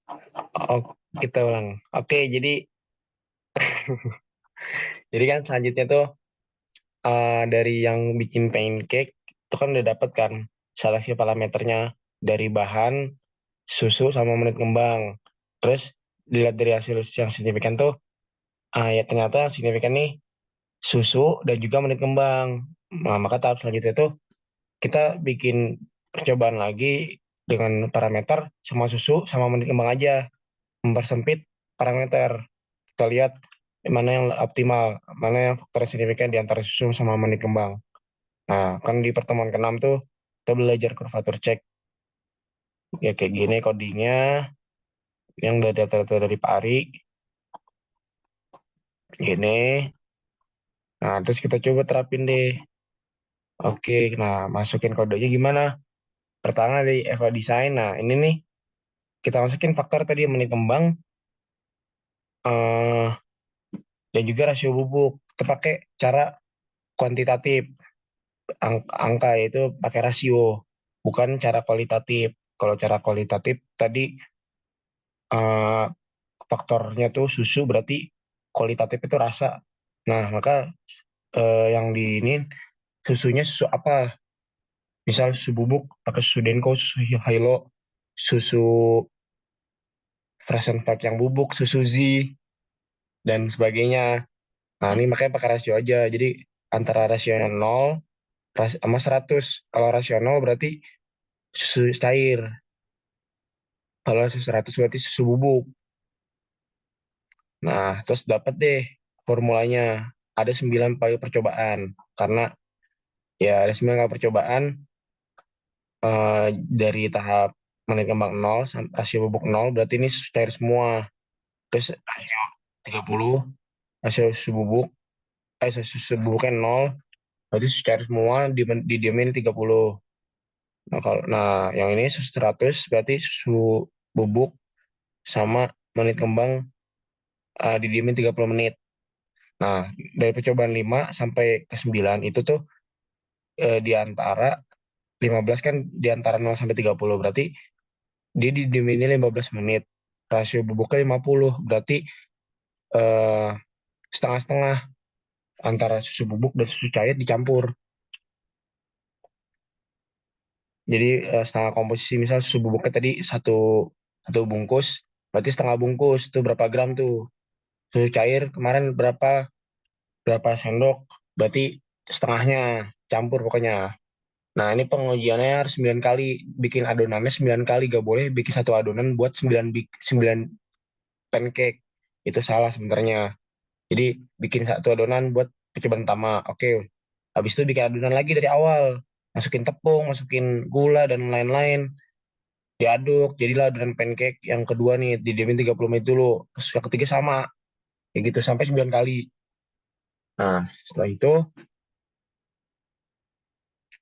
Oh, kita ulang. Oke, jadi kan selanjutnya tuh dari yang bikin pancake itu kan udah dapet kan seleksi parameternya dari bahan, susu sama menit kembang. Terus dilihat dari hasil yang signifikan tuh, ya ternyata yang signifikan nih susu dan juga menit kembang. Nah, maka tahap selanjutnya tuh kita bikin percobaan lagi dengan parameter sama susu sama menit kembang aja, mempersempit parameter. Kita lihat mana yang optimal, mana yang faktor yang signifikan di antara susu sama menit kembang. Nah, kan di pertemuan ke-6 tuh kita belajar kurvatur cek. Ya kayak gini codingnya yang dari data-data dari Pak Ari. Gini. Nah, terus kita coba terapin deh. Oke, nah masukin kodenya gimana? Pertama dari Eva Design. Nah, ini nih kita masukin faktor tadi menit kembang eh, dan juga rasio bubuk. Kita pakai cara kuantitatif. Angka itu pakai rasio, bukan cara kualitatif. Kalau cara kualitatif tadi eh, faktornya tuh susu berarti kualitatif itu rasa. Nah, maka yang di ini susunya susu apa? Misal susu bubuk pakai susu Denko, susu Hilo, susu Frozen Fact yang bubuk, susu Z dan sebagainya. Nah, ini makanya pakai rasio aja. Jadi antara rasionya 0 sama 100. Kalau rasio 0 berarti susu cair. Kalau susu 100 berarti susu bubuk. Nah, terus dapat deh formulanya. Ada 9 kali percobaan. Karena ya ada 9 kali percobaan dari tahap menit kembang 0 rasio bubuk 0 berarti ini cair semua. Terus rasio 30 rasio susu bubuk susu bubuknya 0 berarti cair semua didiemin 30. Nah yang ini susu 100 berarti susu bubuk sama menit kembang didiemin 30 menit. Nah, dari percobaan 5 sampai ke 9 itu tuh di antara 15 kan di antara 0 sampai 30 berarti dia didiemin 15 menit. Rasio bubuknya 50 berarti eh, setengah-setengah antara susu bubuk dan susu cair dicampur. Jadi setengah komposisi misal susu bubuknya tadi satu satu bungkus, berarti setengah bungkus itu berapa gram tuh. Susu cair kemarin berapa berapa sendok, berarti setengahnya campur pokoknya. Nah, ini pengujiannya harus 9 kali. Bikin adonannya 9 kali. Gak boleh bikin satu adonan buat 9 pancake. Itu salah sebenarnya. Jadi, bikin satu adonan buat percobaan pertama. Oke. Habis itu bikin adonan lagi dari awal. Masukin tepung, masukin gula, dan lain-lain. Diaduk. Jadilah adonan pancake yang kedua nih. Didiemin 30 menit dulu. Terus yang ketiga sama. Kayak gitu sampai 9 kali. Nah, setelah itu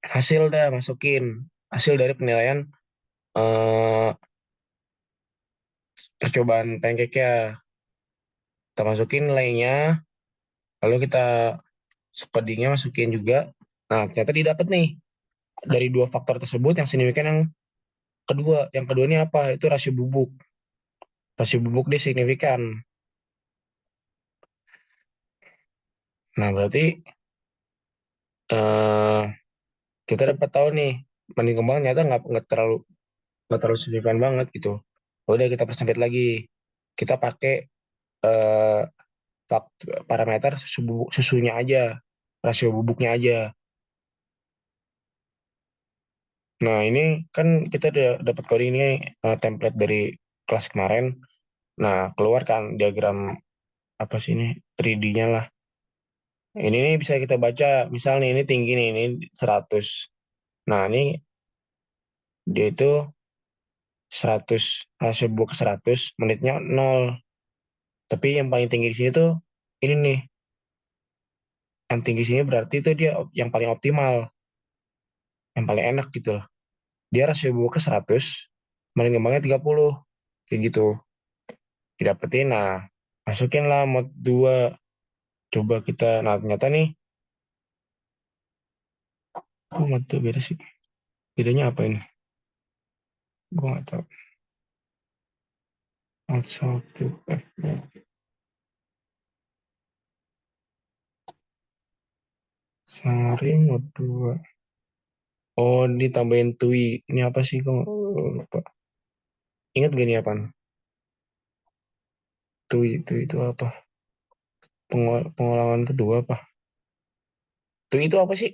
hasil dah masukin. Hasil dari penilaian eh, percobaan pancake-nya. Kita masukin nilainya, lalu kita codingnya masukin juga. Nah, ternyata didapat nih dari dua faktor tersebut yang signifikan yang kedua. Yang kedua ini apa? Itu rasio bubuk. Rasio bubuk dia signifikan. Nah, berarti eh, kita dapat tahu nih mending kembang ternyata nggak terlalu signifikan banget gitu. Udah kita persempit lagi. Kita pakai eh, parameter susunya aja, rasio bubuknya aja. Nah, ini kan kita udah dapat coding ini template dari kelas kemarin. Nah, keluar kan diagram apa sih ini 3D-nya lah. Ini nih bisa kita baca, misalnya ini tinggi nih, ini 100. Nah, ini dia itu 100 hasil buku ke 100, menitnya 0. Tapi yang paling tinggi di sini tuh ini nih, yang tinggi sini berarti itu dia yang paling optimal, yang paling enak gitu loh. Dia rasio buku ke 100, paling kembangnya 30. Kayak gitu. Didapetin, nah masukin lah mod 2. Coba kita, nah ternyata nih, mod 2 beda sih. Bedanya apa ini? Gue nggak tahu. Mod 1 F Sari mod 2. Oh, ditambahin tui. Ini apa sih kok lupa. Ingat gak nih apaan? Tui itu apa? Pengolahan kedua apa? Tui itu apa sih?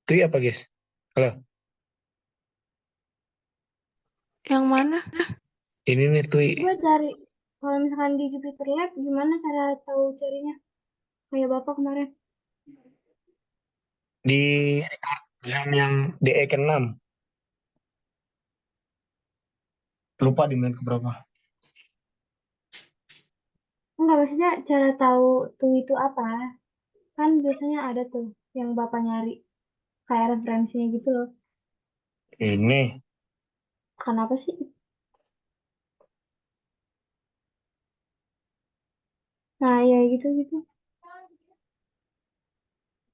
Tui apa guys? Halo, Yang mana? ini nih tui. Coba cari. Kalau misalkan di Jupiter Lab, gimana cara tahu carinya? Kayak Bapak kemarin. Di jam yang DE ke-6. Lupa di menit keberapa. Enggak, maksudnya cara tahu tuh itu apa? Kan biasanya ada tuh yang Bapak nyari. Kayak referensinya gitu loh. Ini, Kenapa sih? Nah, ya gitu-gitu.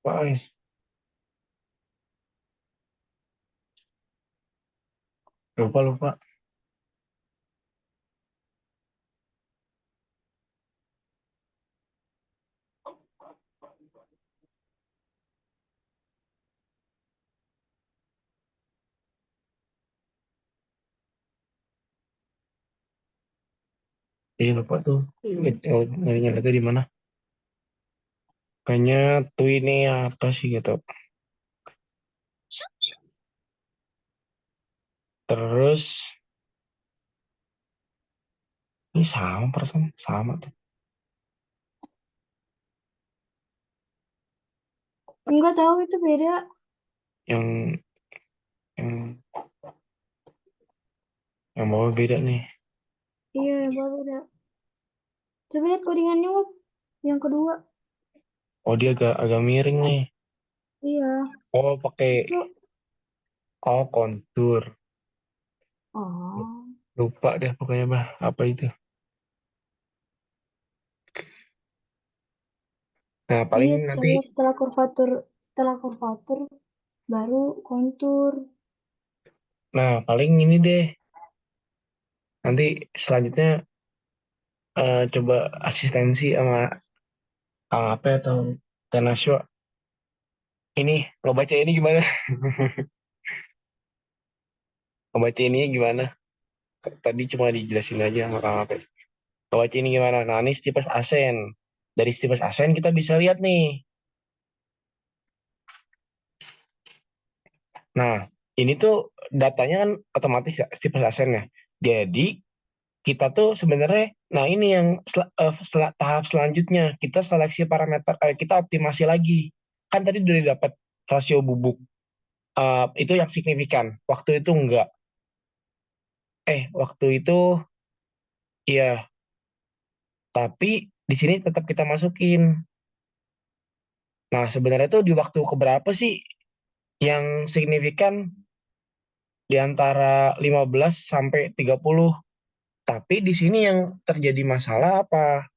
apa ini? Lupa, lupa. Iya, lupa tuh. Nyarinya itu di mana? Kayaknya tui ini apa sih gitu. Terus, ini sama perasaan. Sama tuh. Enggak tahu itu beda. Yang, yang, yang bawah beda nih. Iya, yang baru beda. Coba lihat codingannya, Wak. Yang kedua. Oh, dia agak miring nih. Iya. Oh, pakai, Itu. oh, kontur. Oh. Lupa deh pokoknya bah. Apa itu? Nah, paling Iya, nanti, saya setelah kurvatur baru kontur. paling ini deh. Nanti selanjutnya coba asistensi sama AP atau Tenasio. Ini ngebaca ini gimana? Ngebaca ini gimana? Tadi cuma dijelasin aja sama Kang AP. Ngebaca ini gimana? Nah, ini stipes asen. Dari stipes asen kita bisa lihat nih. Nah, ini tuh datanya kan otomatis ya stipes asen ya. Jadi kita tuh sebenarnya, nah ini yang tahap selanjutnya kita seleksi parameter, kita optimasi lagi. Kan tadi udah dapat rasio bubuk, itu yang signifikan. Waktu itu enggak. Waktu itu iya, tapi di sini tetap kita masukin. Nah, sebenarnya tuh di waktu keberapa sih yang signifikan di antara 15 sampai 30. Tapi di sini yang terjadi masalah apa?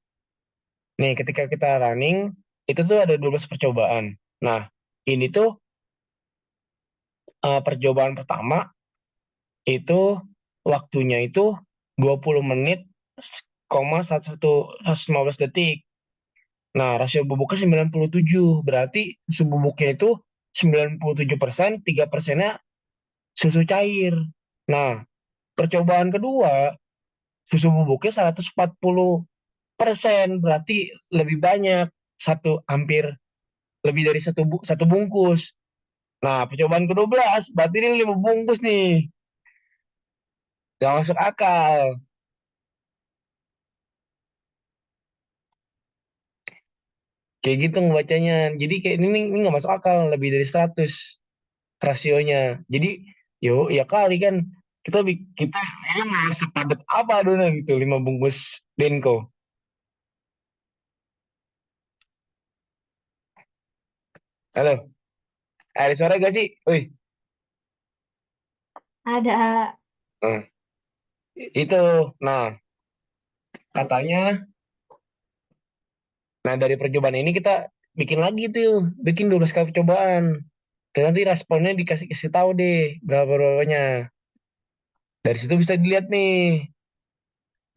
Nih, ketika kita running, itu tuh ada 12 percobaan. Nah, ini tuh percobaan pertama itu waktunya itu 20 menit, koma 11 detik. Nah, rasio bubuknya 97. Berarti susu bubuknya itu 97%, 3%-nya susu cair. Nah, percobaan kedua, susu bubuknya 140%, berarti lebih banyak, hampir lebih dari satu bungkus. Nah, percobaan ke-12, berarti ini 5 bungkus nih. Gak masuk akal. Kayak gitu ngebacanya. Jadi kayak ini nggak masuk akal, lebih dari 100 rasionya. Jadi, ya kali kan kita ini mau sepadat apa dulu gitu 5 bungkus Denko. Halo, ada suara gak sih? Wih, Ada. nah, itu. Nah, katanya, nah dari percobaan ini kita bikin lagi tuh, bikin 12 kali percobaan. Dan nanti responnya dikasih kasih tahu deh berapa berapanya. Dari situ bisa dilihat nih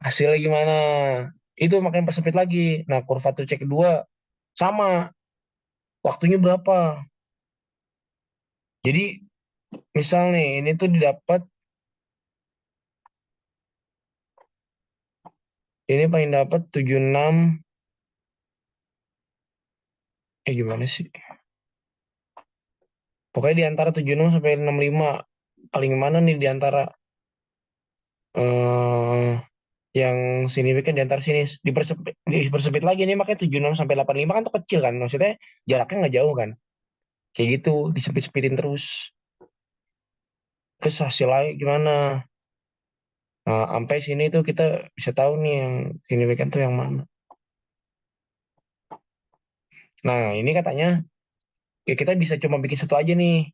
hasilnya gimana. Itu makin persempit lagi. Nah, kurva tuh cek kedua sama waktunya berapa. Jadi misal nih ini tuh didapat ini paling dapat 76 gimana sih? Pokoknya di antara 76 sampai 65 paling mana nih di antara eh yang signifikan di antara sini dipersempit lagi nih makanya 76 sampai 85 kan tuh kecil kan. Maksudnya jaraknya nggak jauh kan. Kayak gitu disempit-sempitin terus. Terus hasilnya gimana? Nah, sampai sini tuh kita bisa tahu nih yang signifikan tuh yang mana. Nah, ini katanya ya kita bisa cuma bikin satu aja nih.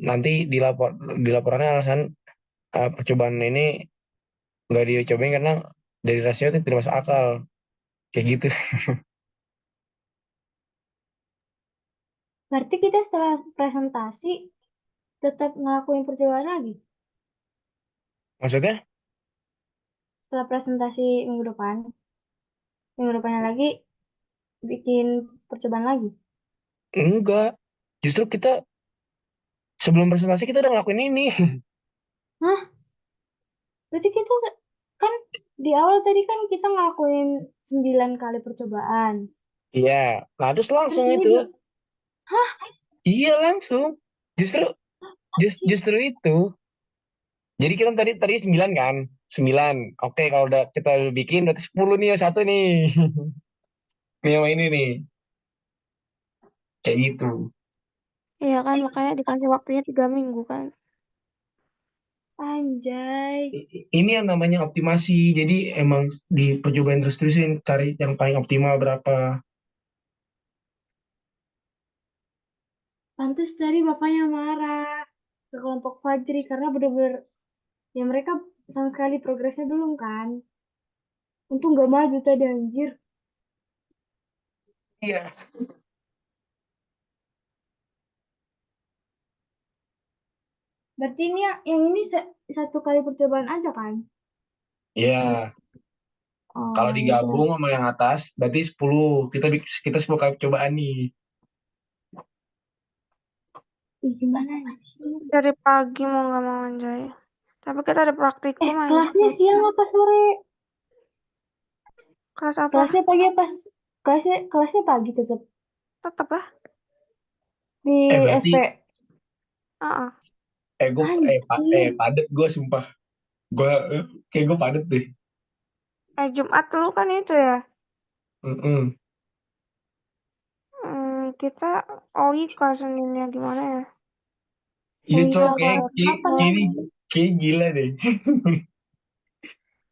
Nanti di laporannya alasan percobaan ini nggak dicobain karena dari rasio itu tidak masuk akal. Kayak gitu. Berarti kita setelah presentasi tetap ngelakuin percobaan lagi. Maksudnya? Setelah presentasi minggu depannya lagi bikin percobaan lagi. Enggak. Justru kita sebelum presentasi kita udah ngelakuin ini. Hah? Berarti kita kan di awal tadi kan kita ngelakuin 9 kali percobaan. Iya. Nah, terus Terus langsung ini itu. hah? Iya langsung. Justru justru itu. Jadi kita tadi tadi 9 kan? 9. Oke, kalau udah kita udah bikin berarti 10 nih ya satu nih. Nih sama ini nih. Kayak gitu. Iya kan, makanya dikasih waktunya 3 minggu kan. Anjay. Ini yang namanya optimasi. Jadi emang di percobaan terus-terusin cari yang paling optimal berapa. Pantes tadi bapaknya marah ke kelompok Fajri karena bener-bener ya mereka sama sekali progresnya belum kan. Untung gak maju tadi anjir. Iya. Berarti ini yang ini satu kali percobaan aja kan? Iya. Kalau Oh ya udah. digabung sama yang atas berarti 10. Kita 10 kali percobaan nih. Ih, gimana sih? Dari pagi mau nggak mau Anjay. Tapi kita ada praktikum Kelasnya Anjay. siang apa sore? Kelas apa? Kelasnya pagi apa? Kelasnya pagi tetap Tetap lah. di Berarti SP. Ah, gue Anjir. padet gue sumpah. Gue kayak gue padet deh. Jumat lu kan itu ya. Mm-mm. Kita OI kelas Seninnya gimana ya? Iya UI cowok kapan? Kapan lagi? kayak gila deh.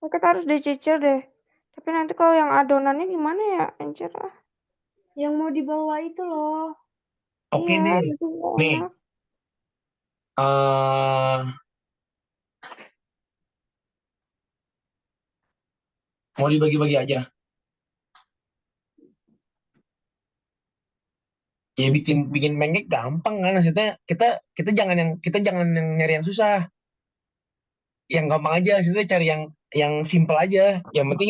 Ya, kita harus dicicil deh. Tapi nanti kalau yang adonannya gimana ya? Anjir lah. Yang mau dibawa itu loh. Oke Iya, deh. itu nggak Nih, enak. eh mau dibagi-bagi aja. Ya bikin bikin pancake gampang kan maksudnya kita jangan yang nyari yang susah. Yang gampang aja maksudnya cari yang simple aja. Yang penting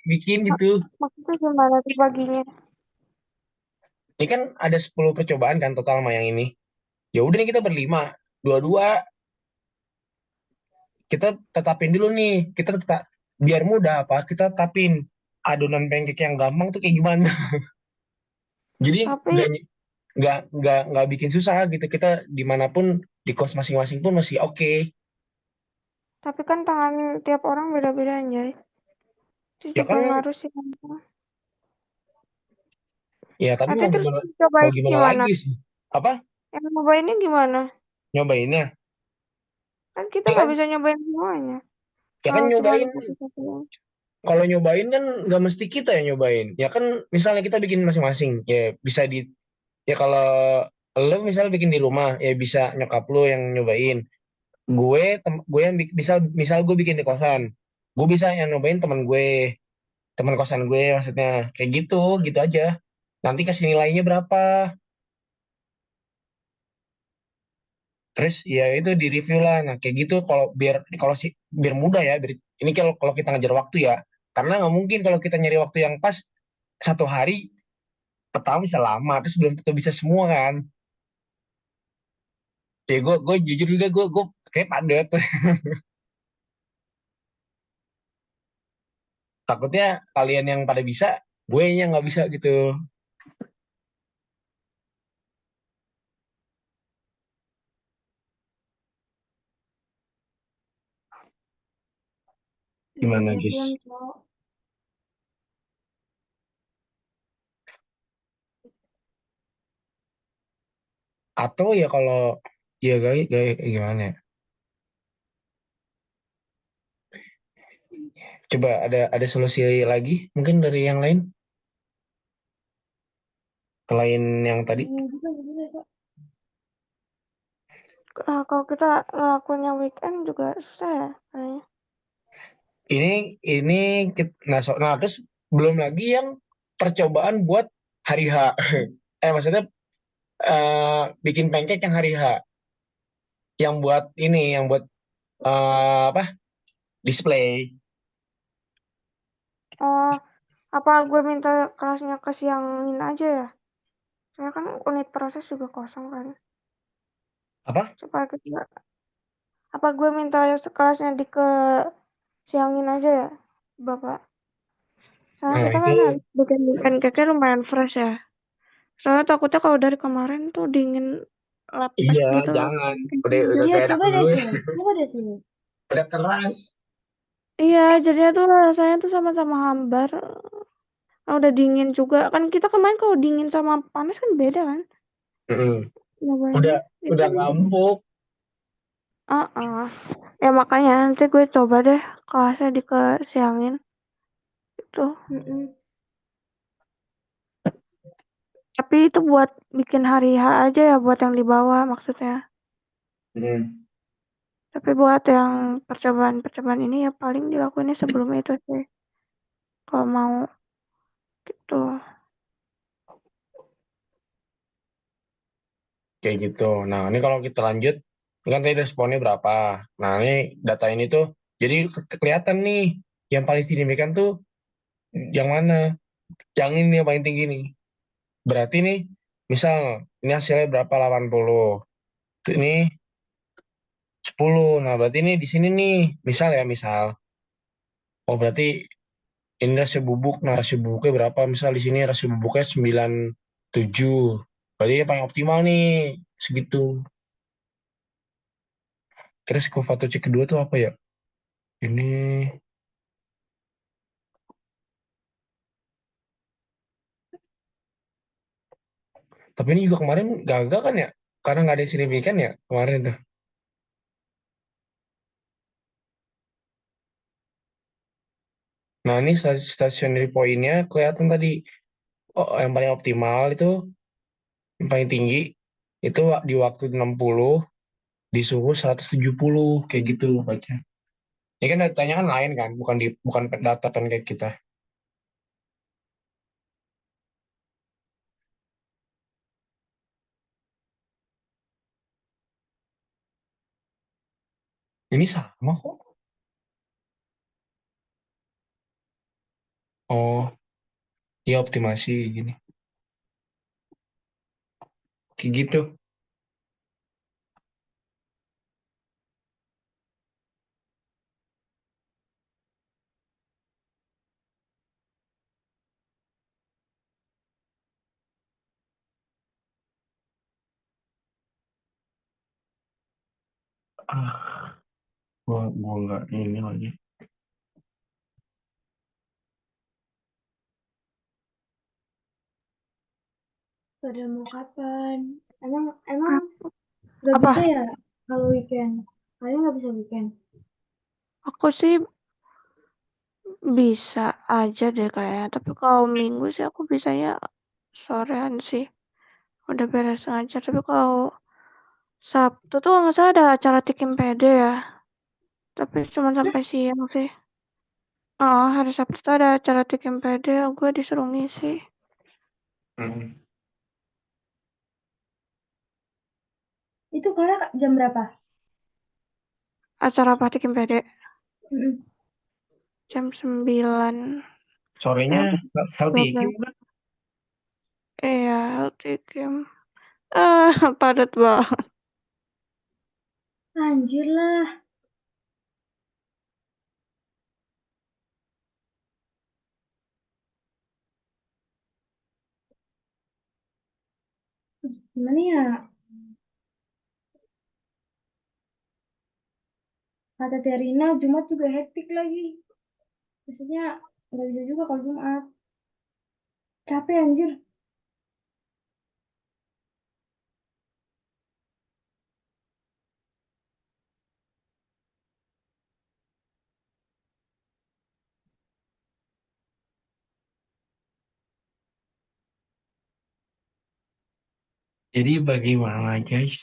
bikin gitu. Maksudnya gimana tuh baginya? Ini kan ada 10 percobaan kan total sama yang ini. Ya udah nih kita berlima. Dua-dua kita tetapin dulu nih. Biar mudah apa? Kita tetapin adonan pancake yang gampang tuh kayak gimana. Jadi Tapi nggak bikin susah gitu. Kita dimanapun di kos masing-masing pun masih oke. tapi kan tangan tiap orang beda-beda Anjay. Itu Ya juga kan ngaruh sih. ya tapi Nanti terus mau cobain gimana gimana? lagi sih? Apa Yang nyobainnya gimana? nyobainnya? Kan kita Ya nggak kan bisa nyobain semuanya. ya kan Kalau cuma nyobain satu-satu. kalau nyobain kan nggak mesti kita yang nyobain. Ya kan misalnya kita bikin masing-masing. Ya bisa ya kalau lo misalnya bikin di rumah ya bisa nyokap lo yang nyobain. Gue yang misal gue bikin di kosan. Gue bisa yang nyobain teman kosan gue maksudnya kayak gitu gitu aja. Nanti kasih nilainya berapa. Terus ya itu di review lah. Nah kayak gitu kalau kalau sih biar mudah ya. Ini kalau kalau kita ngejar waktu ya. Karena nggak mungkin kalau kita nyari waktu yang pas 1 hari pertama bisa lama terus belum tentu bisa semua kan. Ya gue jujur juga gue kayak padet. Takutnya kalian yang pada bisa, gue yang nggak bisa gitu. Gimana Gantian, guys? Cok. Atau ya kalau ya kayak gimana ya? Coba ada solusi lagi mungkin dari yang lain selain yang tadi. Juga bisa, Cok. Kalau kita ngelakuinnya weekend juga susah ya kayaknya. Ini nah terus belum lagi yang percobaan buat hari H. Maksudnya bikin pancake yang hari H, yang buat apa? Display. Oh, apa gue minta kelasnya kesiangin aja ya? Soalnya kan unit proses juga kosong kan. Apa? Supaya kita, apa gue minta kelasnya siangin aja ya, Bapak? Soalnya Nah kita itu kan harus bikin pancake-nya lumayan fresh ya. Soalnya takutnya kalau dari kemarin tuh dingin lepes iya gitu. jangan udah Iya, kayak enak coba deh, dulu Cok. Coba deh sini. udah keras. Iya, jadinya tuh rasanya tuh sama-sama hambar. Udah dingin juga. Kan kita kemarin kalau dingin sama panas kan beda kan? Mm-mm. Nyobainnya. Udah Itu. nggak empuk. Heeh. Ya makanya nanti gue coba deh kelasnya dikesiangin itu. Mm-mm. Tapi itu buat bikin hari H aja ya, buat yang di bawah maksudnya. Mm. Tapi buat yang percobaan-percobaan ini ya paling dilakuinnya sebelum itu sih. Kalau mau gitu. Kayak gitu. Nah, ini kalau kita lanjut, ini kan tadi responnya berapa. Nah, ini data ini tuh, jadi kelihatan nih, yang paling signifikan tuh yang mana? Yang ini yang paling tinggi nih. Berarti nih, misal, ini hasilnya berapa? 80. Ini 10. Nah, berarti ini di sini nih, misal ya, misal. Oh, berarti ini rasio bubuk. Nah, rasio bubuknya berapa? Misal di sini rasio bubuknya 97. Berarti yang paling optimal nih, segitu. Terus Kovato cek kedua tuh apa ya? Ini tapi ini juga kemarin gagal kan ya? Karena nggak ada yang signifikan ya kemarin tuh. Nah ini stationary point-nya kelihatan tadi. Oh, yang paling optimal itu yang paling tinggi itu di waktu 60 di suhu 170 kayak gitu baca. Ini kan datanya kan lain kan, bukan data kan kayak kita. Ini sama kok. Oh, iya optimasi gini. Kayak gitu. Ah, gua nggak ini lagi. Pada mau kapan? Emang emang nggak Apa? bisa ya kalau weekend? Kalian nggak bisa weekend? Aku sih bisa aja deh kayaknya. Tapi kalau minggu sih aku bisanya sorean sih. Udah beres ngajar. Tapi kalau Sabtu tuh nggak salah ada acara Tikim PD ya. Tapi cuma sampai siang sih. Hari Sabtu tuh ada acara Tikim PD. Gue disuruh ngisi. Itu kalian jam berapa? Acara praktikum PD Mm-mm. jam 9. Sorenya Apa healthy 12. udah. Iya, praktikum. Padat banget. Anjir lah. Gimana ya? Kata Terina, Jumat juga hektik lagi. Maksudnya nggak bisa juga kalau Jumat. Capek anjir. Jadi bagaimana guys?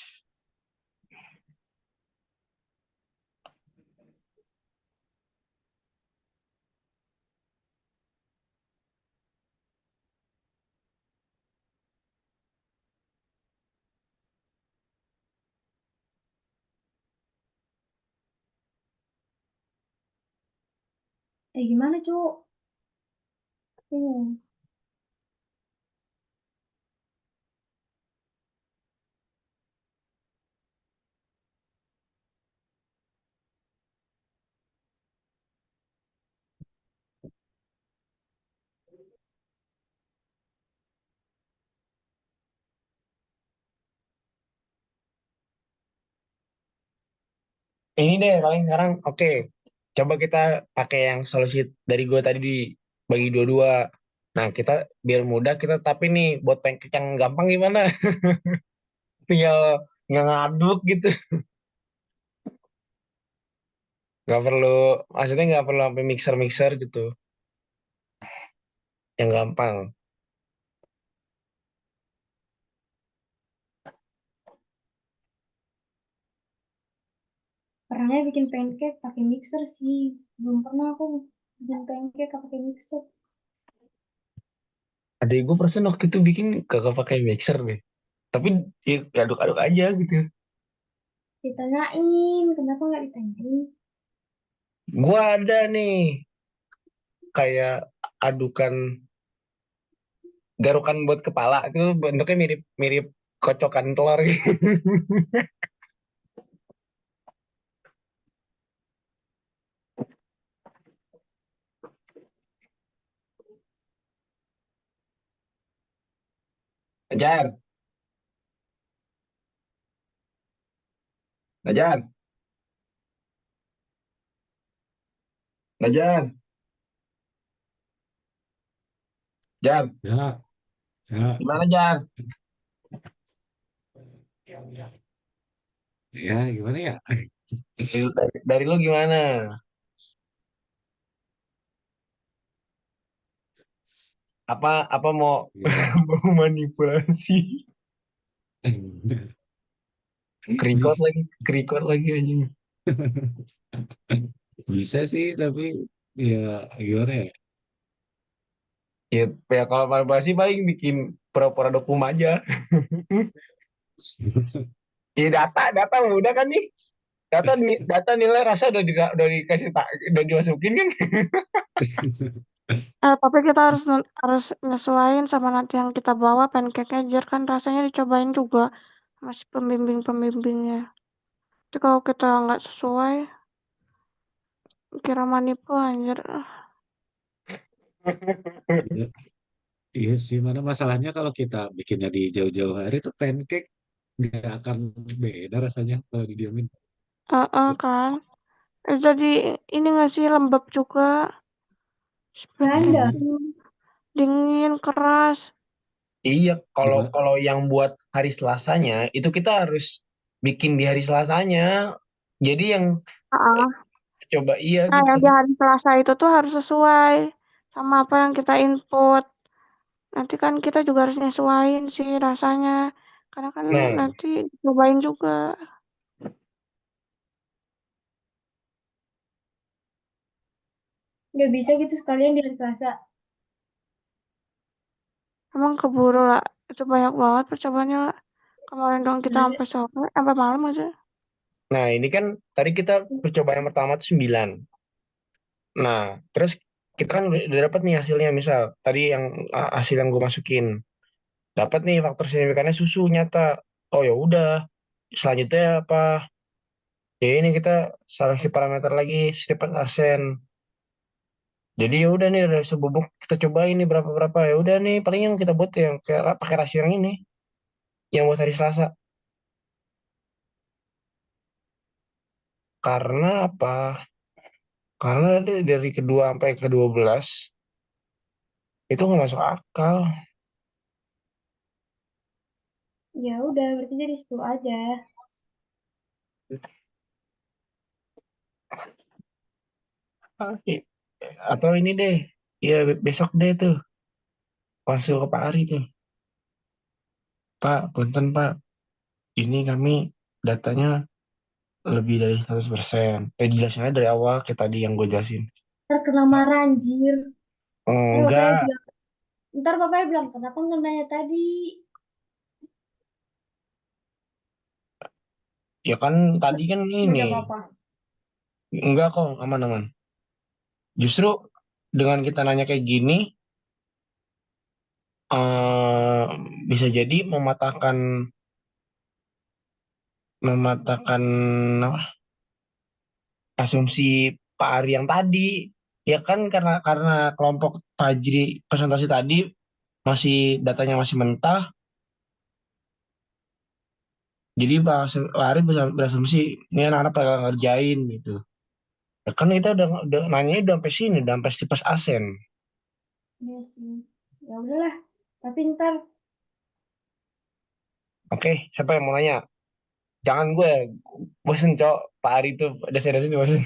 Gimana, Cuk? Bingung. Ini deh paling sekarang oke. Coba kita pakai yang solusi dari gue tadi dibagi dua-dua. Nah, kita biar mudah kita tapi nih buat pancake yang gampang gimana? Tinggal nggak ngaduk gitu. Nggak perlu, maksudnya nggak perlu sampai mixer-mixer gitu. Yang gampang. Pernahnya bikin pancake pakai mixer sih. Belum pernah aku bikin pancake pakai mixer. Adik gue persen waktu itu bikin kagak pakai mixer deh. Tapi ya aduk-aduk aja gitu. Ditanyain, kenapa nggak ditanyain? Gua ada nih kayak adukan garukan buat kepala itu bentuknya mirip mirip kocokan telur gitu. Ajar, ajar, ajar, jar. Ya, ya, Gimana jar? ya, gimana ya? Dari lu gimana? Apa mau Ya, mau manipulasi? Kerikot lagi anjing. bisa sih, tapi ya gimana ya? Ya, ya kalau manipulasi paling bikin pura-pura dokum aja. Ya data udah kan nih. Data nilai rasa udah dikasih udah dimasukin kan. Tapi kita harus nyesuaiin sama nanti yang kita bawa pancake-nya Jer, kan rasanya dicobain juga masih pembimbing-pembimbingnya. Tapi kalau kita nggak sesuai, kira manipu anjir. Iya, iya sih, mana masalahnya kalau kita bikinnya di jauh-jauh hari tuh pancake nggak akan beda rasanya kalau didiamin. Kan. Jadi ini nggak sih lembab juga. Ganda. Pancake dingin, keras. Iya, kalau Gimana? kalau yang buat hari Selasanya itu kita harus bikin di hari Selasanya. Jadi yang Heeh. coba iya Nah, gitu. yang di hari Selasa itu tuh harus sesuai sama apa yang kita input. Nanti kan kita juga harus nyesuaiin sih rasanya. Karena kan Nah, nanti cobain juga. Nggak bisa gitu sekalian di hari Selasa. Emang keburu lah. Itu banyak banget percobaannya lah. Kemarin dong kita Nah, sampai sore, sampai malam aja. Nah, ini kan tadi kita percobaan yang pertama tuh 9. Nah, terus kita kan udah dapat nih hasilnya. Misal tadi yang hasil yang gue masukin. Dapat nih faktor signifikannya susu nyata. Oh ya udah, selanjutnya apa? Ya ini kita seleksi parameter lagi setiap asen. Jadi ya udah nih ada sebubuk kita cobain nih berapa berapa ya udah nih paling yang kita buat yang kayak pakai rasio yang ini yang buat hari Selasa. Karena apa? Karena dari kedua sampai ke 12 itu nggak masuk akal. ya udah berarti jadi 10 aja. Atau ini deh, ya besok deh tuh konsul ke Pak Ari tuh. Pak, punten Pak, ini kami datanya lebih dari 100%. Jelasinnya dari awal kayak tadi yang gue jelasin. Ntar kena marah anjir. Ntar bapaknya Enggak, bilang, ntar bapaknya bilang, kenapa nggak nanya tadi? ya kan tadi kan Nggak ini. apa-apa. Enggak kok, aman-aman. Justru dengan kita nanya kayak gini, eh bisa jadi mematahkan apa, asumsi Pak Ari yang tadi. Ya kan karena kelompok Fajri presentasi tadi masih datanya masih mentah, jadi Pak Ari berasumsi ini anak-anak pada ngerjain gitu. Ya kan kita udah nanya udah sampai sini, udah sampai tipes asen. Iya sih. Ya udahlah. Tapi ntar Oke, siapa yang mau nanya? Jangan gue, bosen cok. Pak Ari tuh dosen-dosen bosen.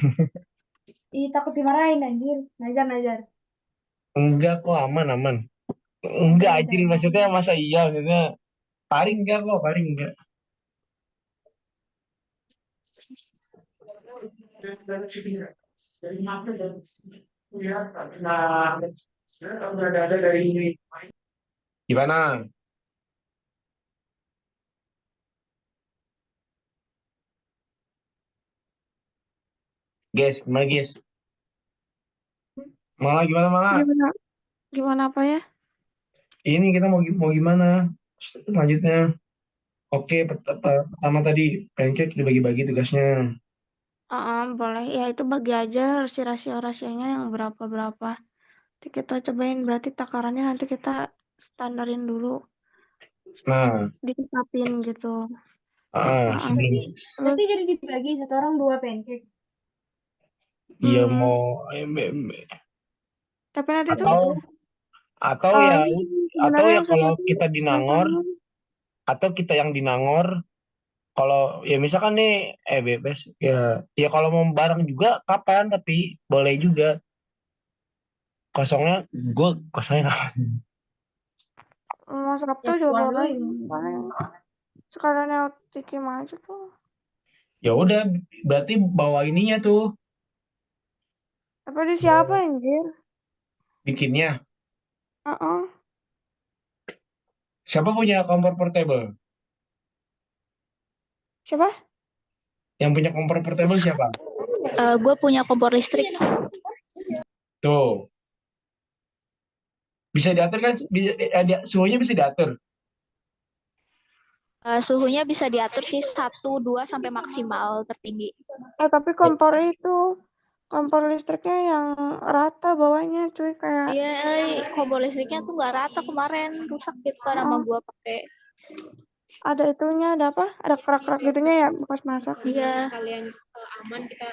takut dimarahin anjir. Najar, najar. Enggak kok, aman-aman. Najar, Enggak, najar. anjir masuknya masa iya maksudnya. Paling enggak kok, paling enggak. Gimana? Guys, gimana guys? Malah gimana malah? Gimana? Gimana apa ya? Ini kita mau gimana? Selanjutnya. Oke, pertama tadi pancake dibagi-bagi tugasnya. Boleh. Ya itu bagi aja si rasio-rasionya yang berapa-berapa. Nanti kita cobain berarti takarannya nanti kita standarin dulu. Nah, Ditetapin gitu. sebelum Berarti, Terus berarti jadi dibagi satu orang 2 pancake. dia hmm, mau tapi nanti tuh atau atau eh, ya atau sebenarnya ya yang satu kalau tuh kita di Nangor rencana atau kita yang di Nangor kalau ya misalkan nih bebas ya ya kalau mau bareng juga kapan tapi boleh juga kosongnya gue kosongnya kapan? mau Sabtu Ya juga keluar dulu boleh. ini. Paling sekalian lewat Tikim aja tuh. Ya udah berarti bawa ininya tuh Tapi di siapa anjir? bikinnya Heeh. siapa punya kompor portable Siapa? yang punya kompor portable siapa Gue punya kompor listrik. tuh bisa diatur kan bisa, suhunya bisa diatur. Suhunya bisa diatur sih 1, 2 sampai maksimal tertinggi. Tapi kompor listriknya yang rata bawahnya cuy kayak Iya, kompor listriknya tuh nggak rata kemarin, rusak gitu kan sama oh, gue pakai. ada itunya, ada apa? Ada kerak-kerak gitunya ya bekas masak. Iya. Kalian aman kita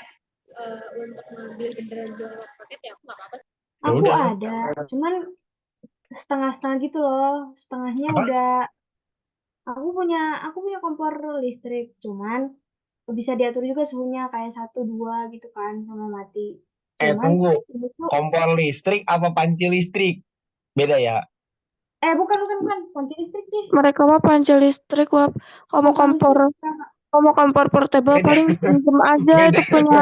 untuk ngambil beneran jual paket ya aku nggak apa-apa. Ya Aku udah ada, cuman setengah-setengah gitu loh. Setengahnya apa udah aku punya kompor listrik, cuman bisa diatur juga suhunya kayak 1, 2 gitu kan sama mati. Cuman tunggu itu kompor listrik apa panci listrik beda ya. bukan bukan bukan kunci listrik deh. Mereka mah panci listrik, Wap. Kamu Kompor kompor listrik Kak. kamu kompor portable Beda. paling pinjem aja Beda. itu punya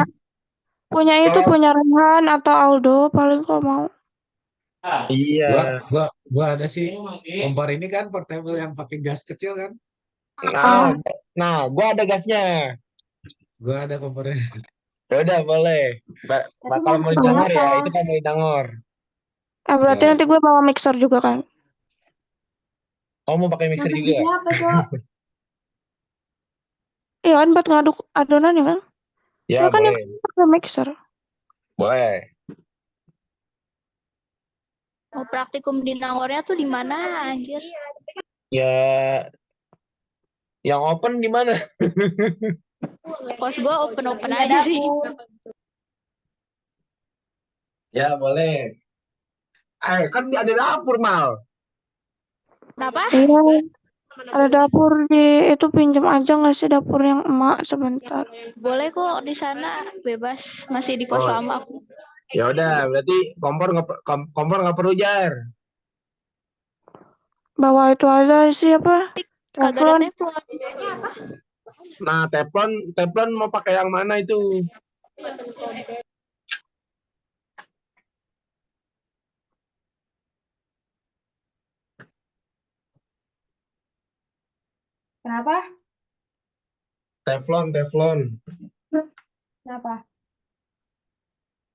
punya itu Kalau punya Rehan atau Aldo paling kalau mau. iya Gua ada sih kompor ini kan portable yang pakai gas kecil kan. Nah, Ah, gue ada gasnya. Gua ada komponen. Ya udah boleh. Tapi Kalau mau mau pakai ditangor apa? ya, itu kan mau ditangor. berarti Ya, nanti gue bawa mixer juga kan? Oh, mau pakai mixer Yang juga? kasih siapa, Cok? Iya kan buat ngaduk adonannya kan? Ya, Ya kan yang boleh. pakai mixer. Boleh. Mau praktikum di Nangornya tuh di mana anjir? Ya, yang open di mana? Kos gue open-open Punya aja sih. dapur. Ya, boleh. Kan ada dapur, Mal. Kenapa? Iya, ada dapur di itu pinjam aja nggak sih dapur yang emak sebentar. Boleh kok di sana bebas, masih di kos Oh, lama aku. ya udah, berarti kompor nggak perlu jar. Bawa itu aja sih apa? Kagak ada Teflon. teflon. Nah, teflon mau pakai yang mana itu? Kenapa? Teflon. Kenapa?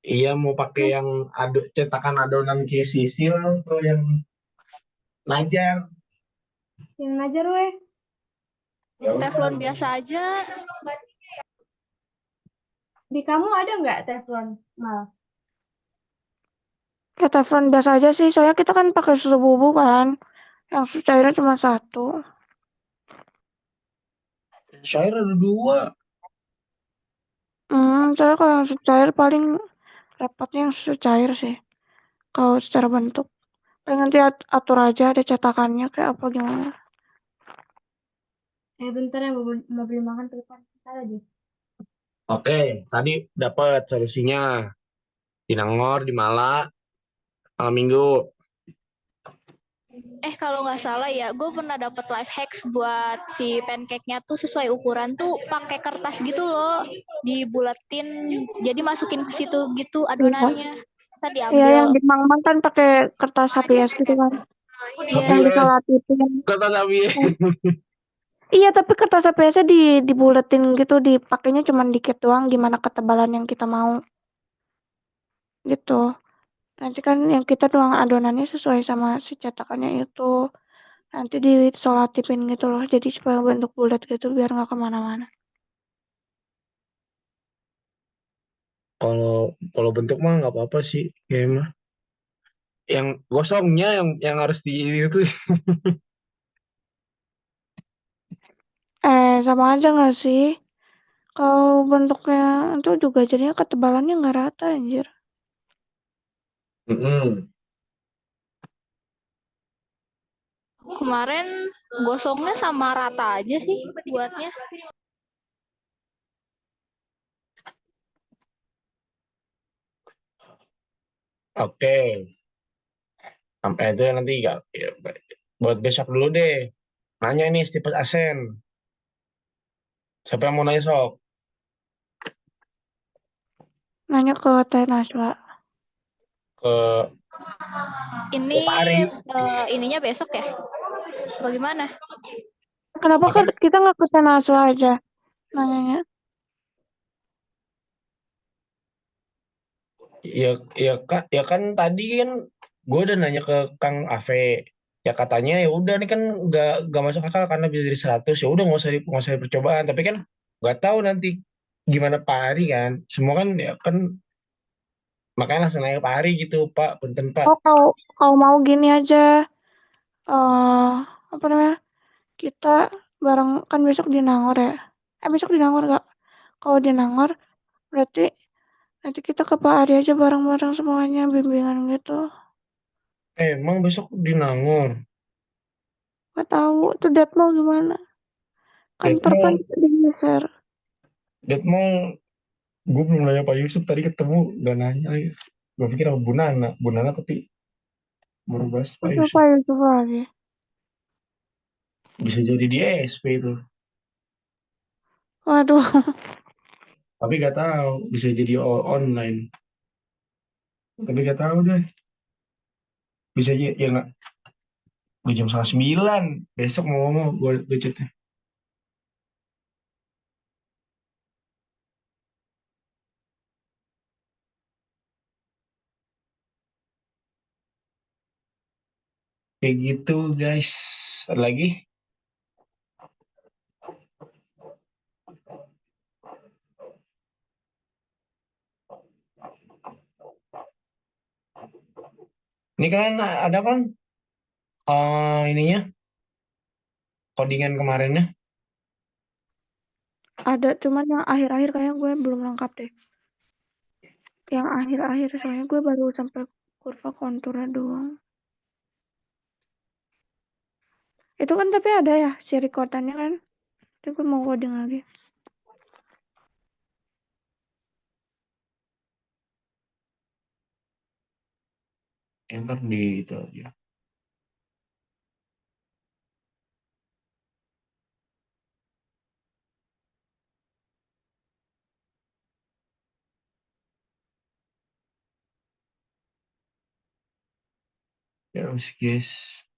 Iya, mau pakai yang cetakan adonan kayak sisil atau yang najar. Yang ngajar, weh. Ya udah. Teflon biasa aja. Di kamu ada nggak teflon, Mal? Ya teflon biasa aja sih, soalnya kita kan pakai susu bubuk kan. Yang susu cairnya cuma satu. Syair ada dua. Soalnya kalau yang susu cair paling repotnya yang susu cair sih. Kalau secara bentuk. Paling nanti atur aja ada cetakannya kayak apa gimana. Bentar ya, mau beli makan ke depan. Bentar aja. Oke, tadi dapat solusinya. Di Nangor, di Malak, malam Minggu. Kalau nggak salah ya, gue pernah dapet life hacks buat si pancake-nya tuh sesuai ukuran tuh pakai kertas gitu loh, dibulatin, jadi masukin ke situ gitu Iya. adonannya, ntar Iya diambil. yang di Mangmang kan pakai kertas HPS gitu kan. Iya, Yang HPS, disolatin. kata Nabi. Iya, tapi kertas HPS-nya dibuletin gitu, dipakainya cuma dikit doang gimana ketebalan yang kita mau gitu. Nanti kan yang kita doang adonannya sesuai sama si cetakannya itu. Nanti disolatipin gitu loh, jadi supaya bentuk bulat gitu biar nggak kemana-mana. Kalau bentuk mah nggak apa-apa sih, kayak mah. Yang gosongnya yang harus di itu. Sama aja nggak sih? Kalau bentuknya itu juga jadinya ketebalannya nggak rata anjir. Mm-mm. kemarin gosongnya sama rata aja sih buatnya. Oke, sampai itu nanti ya, buat besok dulu deh. Nanya nih Stephen Asen. Siapa yang mau nanya sok? Nanya ke Teh Nasla. Ke Ini Pak Ari. ininya besok ya, bagaimana? Kenapa Ya kan, kita nggak ke Teh Nasla aja nanyanya? ya kan tadi kan gue udah nanya ke Kang Ave. Ya katanya ya udah nih kan nggak masuk akal karena bisa dari 100, ya udah nggak usah percobaan. Tapi kan nggak tahu nanti gimana Pak Ari kan. Semua kan ya kan makanya langsung nanya ke Pak Ari gitu, Pak, punten Pak. Oh, kalau mau gini aja, eh apa namanya? Kita bareng kan besok di Nangor ya. Besok di Nangor nggak? Kalau di Nangor berarti nanti kita ke Pak Ari aja bareng-bareng semuanya bimbingan gitu. Emang besok di Nangor. Nggak tahu tuh Datmal gimana? Kan perpan Detmol, digeser. Detmol, gue belum nanya Pak Yusuf, tadi ketemu gak nanya lagi. Gue pikir sama Bu Nana tapi baru bahas Pak Itu Yusuf. Pak Yusuf lagi. Bisa jadi di SP itu. Waduh, Tapi gak tahu, bisa jadi online. Tapi gak tahu deh. Bisa ya nggak, udah jam 9:30. Besok mau ngomong gue chatnya. kayak gitu guys. Ada lagi? Ini kalian ada kan ininya codingan kemarinnya? Ada, cuman yang akhir-akhir kayaknya gue belum lengkap deh. Yang akhir-akhir soalnya gue baru sampai kurva konturnya doang. Itu kan tapi ada ya si recordannya kan. Tapi gue mau coding lagi. Ntar di itu aja. Ya wis, guys.